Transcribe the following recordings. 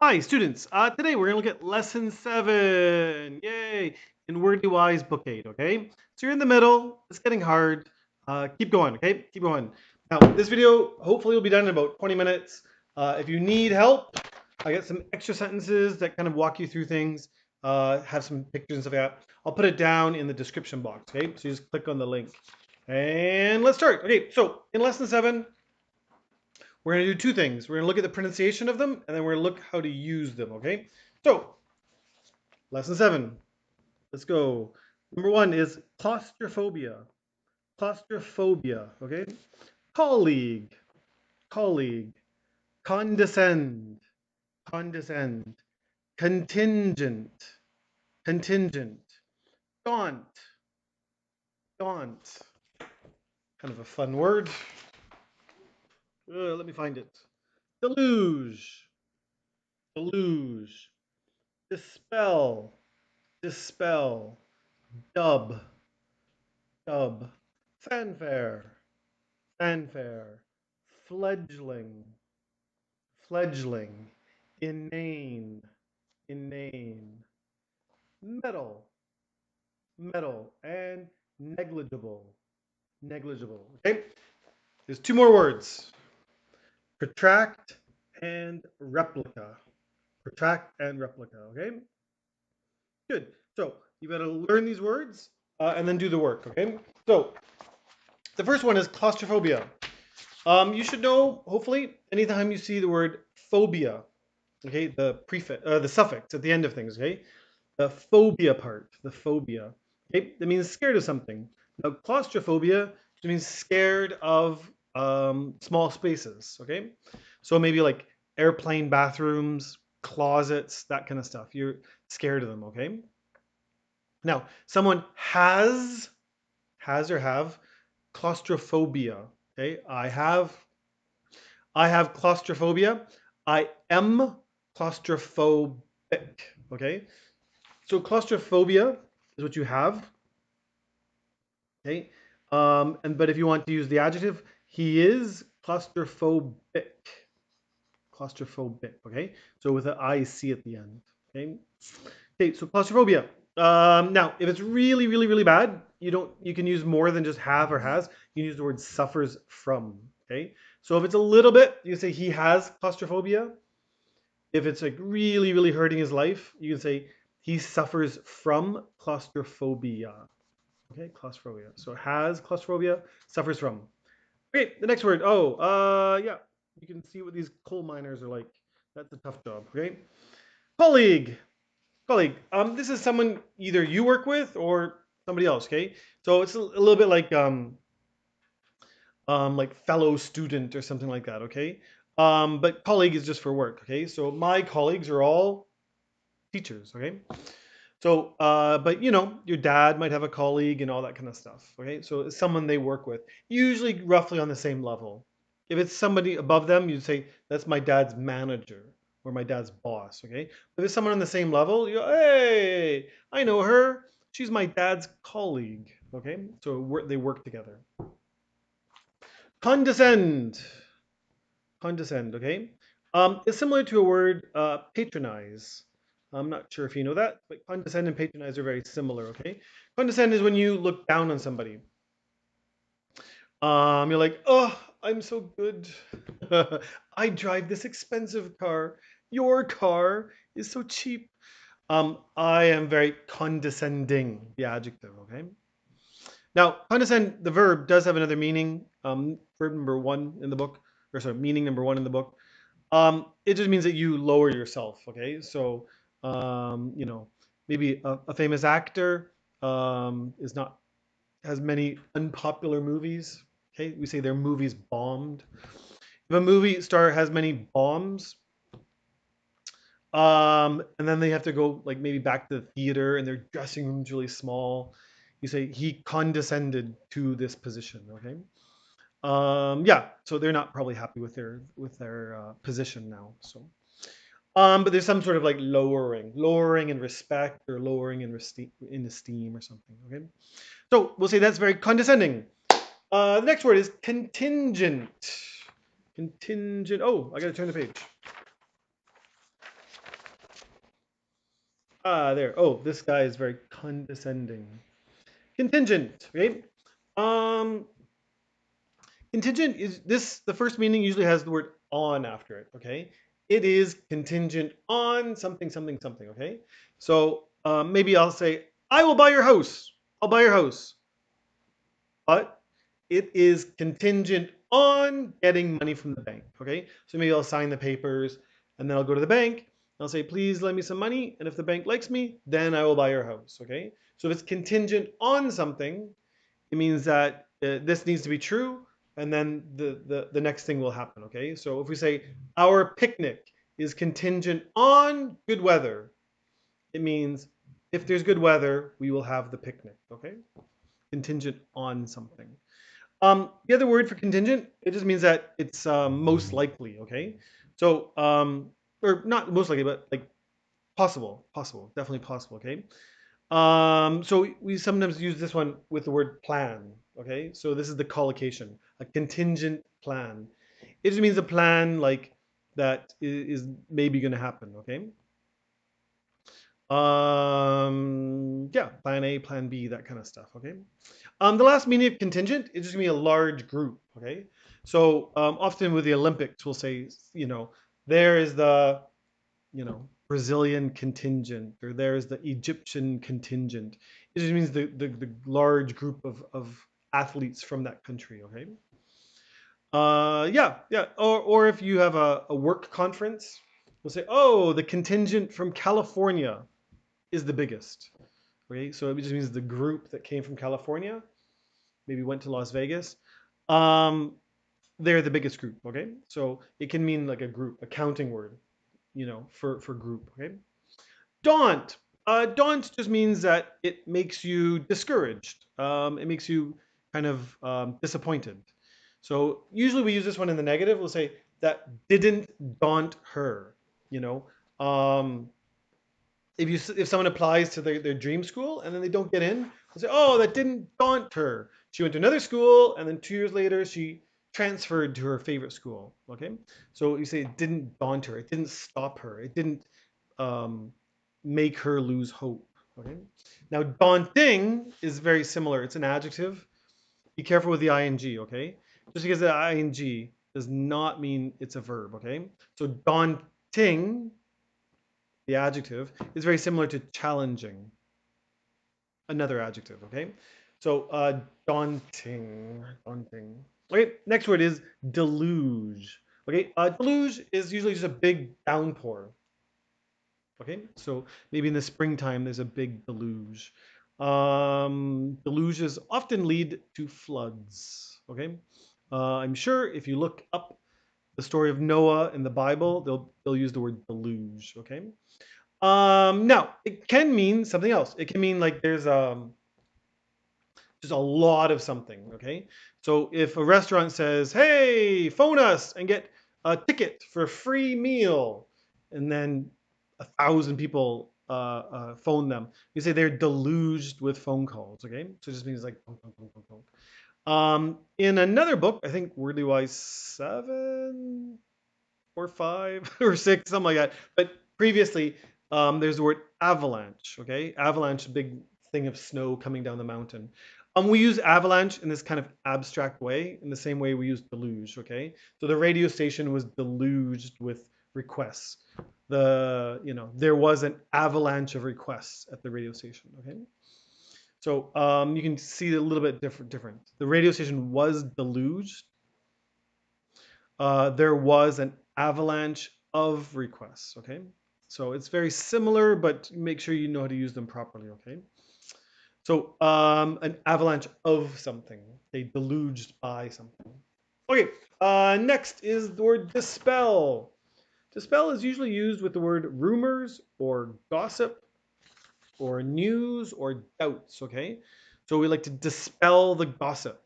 Hi, students. Today we're going to look at lesson 7. Yay! In Wordy Wise Book 8, okay? So you're in the middle. It's getting hard. Keep going, okay? Keep going. Now, this video hopefully will be done in about 20 minutes. If you need help, I got some extra sentences that kind of walk you through things, have some pictures and stuff like that. I'll put it down in the description box, okay? So you just click on the link. And let's start. Okay, so in lesson 7, we're going to do two things. We're going to look at the pronunciation of them, and then we're going to look how to use them, okay? So, lesson 7. Let's go. Number 1 is claustrophobia. Claustrophobia, okay? Colleague. Colleague. Condescend. Condescend. Contingent. Contingent. Daunt. Daunt. Kind of a fun word. Let me find it. Deluge. Deluge. Dispel. Dispel. Dub. Dub. Fanfare. Fanfare. Fledgling. Fledgling. Inane. Inane. Mettle. Mettle. And negligible. Negligible. Okay? There's two more words. Protract and replica. Protract and replica. Okay? Good. So you got to learn these words and then do the work. Okay? So the first one is claustrophobia. You should know, hopefully, anytime you see the word phobia, okay, the suffix at the end of things, okay, the phobia part, the phobia, okay, that means scared of something. Now, claustrophobia means scared of small spaces, okay, so maybe like airplane bathrooms, closets, that kind of stuff. You're scared of them, okay. Now, someone has or have claustrophobia. Okay, I have claustrophobia. I am claustrophobic. Okay, so claustrophobia is what you have. Okay, but if you want to use the adjective, he is claustrophobic. Claustrophobic. Okay, so with an IC at the end. Okay, okay, so claustrophobia. Now, if it's really, really, really bad, you can use more than just have or has. You can use the word suffers from. Okay, so if it's a little bit, you can say he has claustrophobia. If it's like really, really hurting his life, you can say he suffers from claustrophobia. Okay, claustrophobia. So has claustrophobia, suffers from. Okay, the next word. Oh, yeah, you can see what these coal miners are like. That's a tough job. Okay, colleague. Colleague, this is someone either you work with or somebody else, okay? So it's a little bit like fellow student or something like that, okay? But colleague is just for work, okay? So my colleagues are all teachers, okay? So, but you know, your dad might have a colleague and all that kind of stuff, okay? So it's someone they work with, usually roughly on the same level. If it's somebody above them, you'd say, that's my dad's manager or my dad's boss, okay? But if it's someone on the same level, you go, hey, I know her. She's my dad's colleague, okay? So they work together. Condescend. Condescend, okay? It's similar to a word patronize. I'm not sure if you know that, but condescend and patronize are very similar, okay? Condescend is when you look down on somebody. You're like, oh, I'm so good. I drive this expensive car. Your car is so cheap. I am very condescending, the adjective, okay? Now, condescend, the verb, does have another meaning. Verb number 1 in the book, or sorry, meaning number 1 in the book. It just means that you lower yourself, okay? So, you know, maybe a famous actor has many unpopular movies. Okay, we say their movies bombed. If a movie star has many bombs, and then they have to go like maybe back to the theater and their dressing room's really small, you say he condescended to this position. Okay. Yeah, so they're not probably happy with their position now. So, but there's some sort of like lowering in respect or lowering in esteem or something. Okay, so we'll say that's very condescending. The next word is contingent. Contingent. Oh, I gotta turn the page. There. Oh, this guy is very condescending. Contingent, right? Um, Contingent is this, the first meaning usually has the word on after it, okay? It is contingent on something, something, something, okay? So maybe I'll say, I will buy your house. I'll buy your house. But it is contingent on getting money from the bank, okay? So maybe I'll sign the papers and then I'll go to the bank and I'll say, please lend me some money. And if the bank likes me, then I will buy your house, okay? So if it's contingent on something, it means that this needs to be true, and then the next thing will happen, okay? So if we say our picnic is contingent on good weather, it means if there's good weather, we will have the picnic, okay? Contingent on something. The other word for contingent, it just means that it's most likely, okay? So, or not most likely, but like possible, definitely possible, okay? So we sometimes use this one with the word plan. Okay, so this is the collocation, a contingent plan. It just means a plan like that is maybe going to happen. Okay. Yeah, plan A, plan B, that kind of stuff. Okay. The last meaning of contingent is just gonna be a large group. Okay. So often with the Olympics, we'll say, there is the Brazilian contingent, or there's the Egyptian contingent. It just means the large group of athletes from that country, okay? Yeah, yeah. Or if you have a work conference, we'll say, oh, the contingent from California is the biggest. Okay, so it just means the group that came from California, maybe went to Las Vegas. Um, they're the biggest group, okay? So it can mean like a group, a counting word, for group, okay? Daunt. Daunt just means that it makes you discouraged. It makes you kind of disappointed. So usually we use this one in the negative. We'll say that didn't daunt her. You know, um, if someone applies to their dream school and then they don't get in, they'll say, oh, that didn't daunt her. She went to another school and then 2 years later she transferred to her favorite school. Okay, so you say it didn't daunt her. It didn't stop her. It didn't um, make her lose hope. Okay. Now, daunting is very similar. It's an adjective. Be careful with the ing. Okay. Just because the ing does not mean it's a verb. Okay. So daunting, the adjective, is very similar to challenging, another adjective. Okay. So daunting, daunting. Okay. Next word is deluge. Okay. Deluge is usually just a big downpour. Okay, so maybe in the springtime there's a big deluge. Deluges often lead to floods. Okay, I'm sure if you look up the story of Noah in the Bible, they'll use the word deluge. Okay, now it can mean something else. It can mean like there's just a lot of something. Okay, so if a restaurant says, "Hey, phone us and get a ticket for a free meal," and then 1,000 people phone them, you say they're deluged with phone calls. Okay, so it just means like bonk, bonk, bonk, bonk, bonk. In another book, I think Wordly Wise 7 or 5 or 6, something like that. But previously, there's the word avalanche. Okay, avalanche, a big thing of snow coming down the mountain. We use avalanche in this kind of abstract way, in the same way we use deluge. Okay, so the radio station was deluged with requests. There was an avalanche of requests at the radio station. Okay, so you can see a little bit different. The radio station was deluged. There was an avalanche of requests. Okay, so it's very similar, but make sure you know how to use them properly. Okay, so an avalanche of something, they deluged by something. Okay, next is the word dispel. Dispel is usually used with the word rumors or gossip or news or doubts. Okay, so we like to dispel the gossip,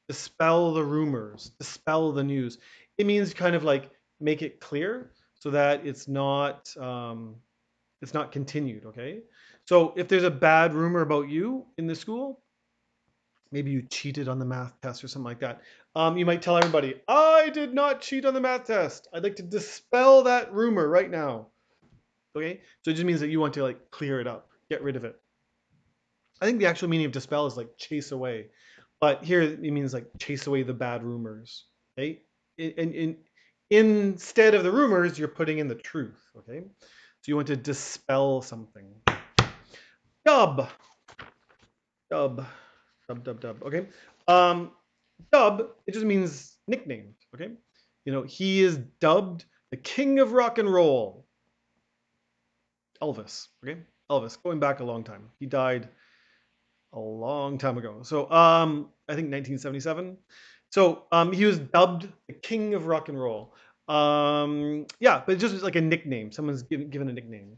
dispel the rumors, dispel the news. It means kind of like make it clear so that it's not continued. Okay, so if there's a bad rumor about you in the school, maybe you cheated on the math test or something like that. You might tell everybody, I did not cheat on the math test. I'd like to dispel that rumor right now. Okay, so it just means that you want to like clear it up, get rid of it. I think the actual meaning of dispel is like chase away, but here it means like chase away the bad rumors. Okay, instead of the rumors, you're putting in the truth. Okay, so you want to dispel something. Dub, dub, dub. Okay, um, dub. It just means nicknamed. Okay, you know he is dubbed the king of rock and roll. Elvis. Okay, Elvis. Going back a long time. He died a long time ago. So I think 1977. So he was dubbed the king of rock and roll. Yeah, but it's just like a nickname. Someone's given a nickname.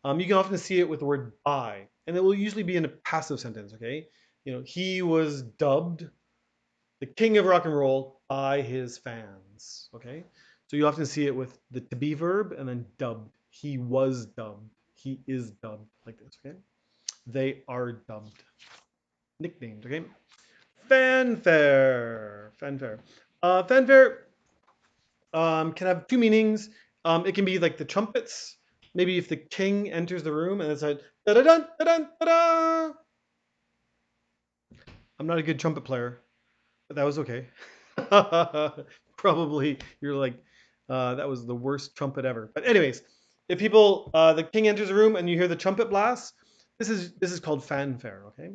You can often see it with the word by, and it will usually be in a passive sentence. Okay, you know, he was dubbed the king of rock and roll by his fans. Okay, so you often see it with the to be verb and then dubbed. He was dubbed. He is dubbed like this. Okay, they are dubbed. Nicknamed. Okay, fanfare. Fanfare. Fanfare can have two meanings. It can be like the trumpets. Maybe if the king enters the room and it's like da da da da da da. I'm not a good trumpet player, but that was okay. Probably you're like that was the worst trumpet ever. But anyways, if people the king enters the room and you hear the trumpet blast, this is called fanfare. Okay.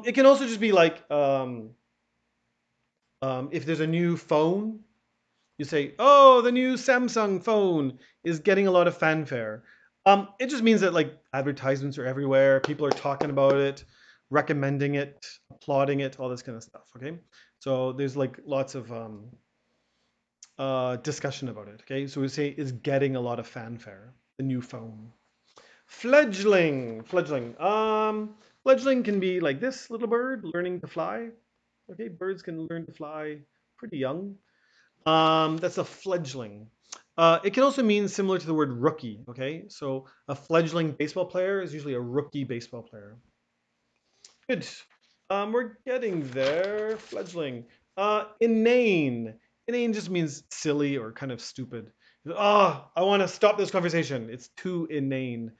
It can also just be like if there's a new phone, you say, "Oh, the new Samsung phone is getting a lot of fanfare." It just means that like advertisements are everywhere. People are talking about it, recommending it, applauding it, all this kind of stuff. Okay, so there's like lots of discussion about it. Okay, so we say it's getting a lot of fanfare. The new phone. Fledgling, fledgling. Fledgling can be like this little bird learning to fly. Okay, birds can learn to fly pretty young. That's a fledgling. It can also mean similar to the word rookie. Okay, so a fledgling baseball player is usually a rookie baseball player. Good. We're getting there. Fledgling. Inane. Inane just means silly or kind of stupid. Oh, I want to stop this conversation. It's too inane.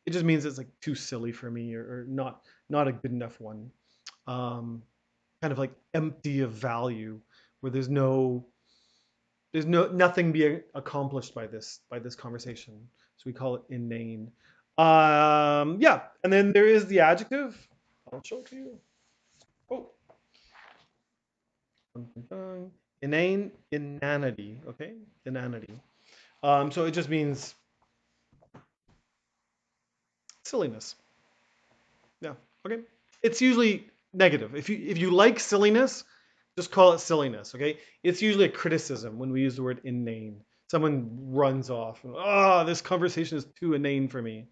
It just means it's like too silly for me or not a good enough one. Um, Kind of like empty of value, where there's nothing being accomplished by this conversation. So we call it inane. Yeah, and then there is the adjective. I'll show it to you. Oh, inane, inanity. Okay, inanity. So it just means silliness. Yeah. Okay. It's usually negative. If you like silliness, just call it silliness. Okay. It's usually a criticism when we use the word inane. Someone runs off. Oh, this conversation is too inane for me.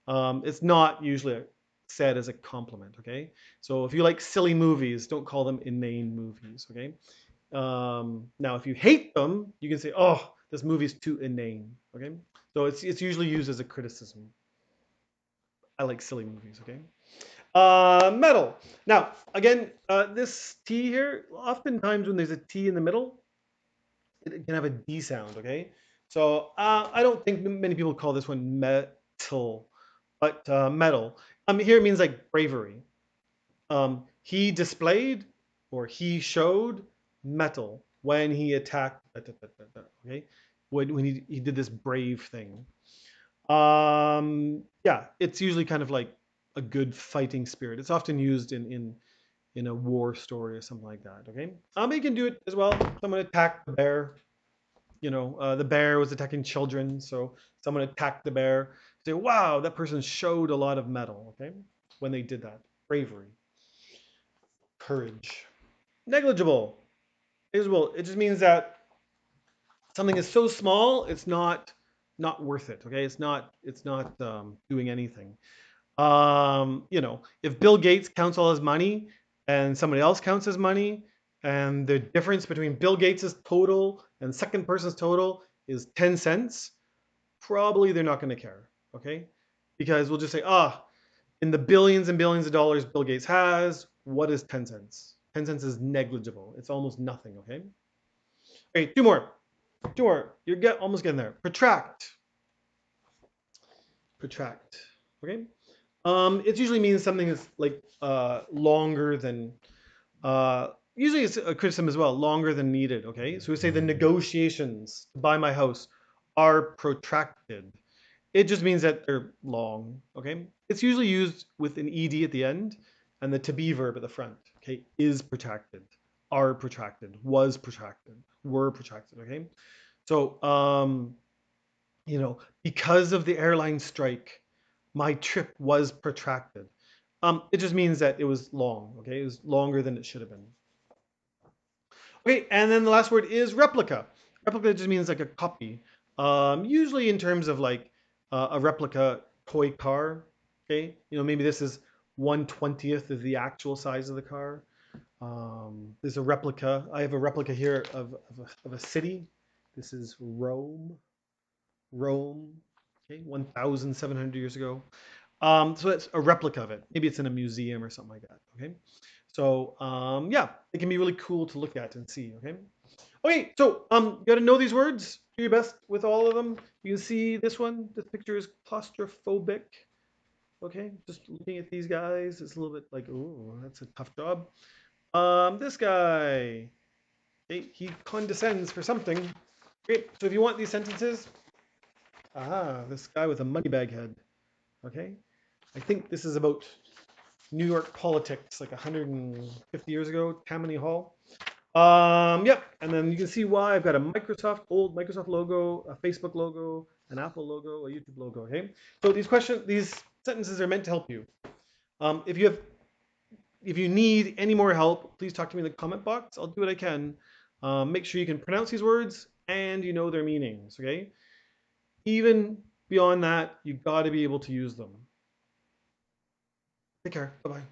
It's not usually said as a compliment. Okay. So if you like silly movies, don't call them inane movies. Okay. Now, if you hate them, you can say, "Oh, this movie's too inane." Okay. So it's usually used as a criticism. I like silly movies. Okay. Mettle. Now, again, this T here, oftentimes when there's a T in the middle, it can have a D sound, okay? So I don't think many people call this one metal, but metal. Here it means like bravery. He displayed or he showed metal when he attacked, okay? When he did this brave thing. Yeah, it's usually kind of like a good fighting spirit. It's often used in a war story or something like that. Okay, you can do it as well. Someone attacked the bear. The bear was attacking children, so someone attacked the bear. Say, wow, that person showed a lot of mettle. Okay, when they did that, bravery, courage. Negligible. Negligible. It just means that something is so small, it's not worth it. Okay, it's not doing anything. If Bill Gates counts all his money and somebody else counts his money, and the difference between Bill Gates's total and second person's total is 10 cents, probably they're not going to care. Okay, because we'll just say, in the billions and billions of dollars Bill Gates has, what is 10 cents? 10 cents is negligible. It's almost nothing. Okay, two more. You're almost getting there. Protract. protract. Okay. It usually means something is like longer than. Usually it's a criticism as well, longer than needed. Okay. So we say the negotiations to buy my house are protracted. It just means that they're long. Okay. It's usually used with an ed at the end and the to be verb at the front. Okay. Is protracted, are protracted, was protracted, were protracted. Okay. So because of the airline strike, my trip was protracted. It just means that it was long. Okay, it was longer than it should have been. Okay, and then the last word is replica. Replica just means like a copy. Usually in terms of like a replica toy car. Okay, maybe this is 1/20th of the actual size of the car. There's a replica. I have a replica here of a city. This is Rome. Rome, okay, 1,700 years ago. So it's a replica of it. Maybe it's in a museum or something like that. Okay. So yeah, it can be really cool to look at and see. Okay. Okay. So you got to know these words. Do your best with all of them. You can see this one. This picture is claustrophobic. Okay. Just looking at these guys, it's a little bit like, oh, that's a tough job. This guy, okay, he condescends for something. Great. So if you want these sentences, this guy with a money bag head. Okay. I think this is about New York politics, like 150 years ago, Tammany Hall. Yep. And then you can see why I've got a old Microsoft logo, a Facebook logo, an Apple logo, a YouTube logo. Okay. So these sentences are meant to help you. If you need any more help, please talk to me in the comment box. I'll do what I can. Make sure you can pronounce these words and you know their meanings. Okay. Even beyond that, you got to be able to use them. Take care. Bye bye.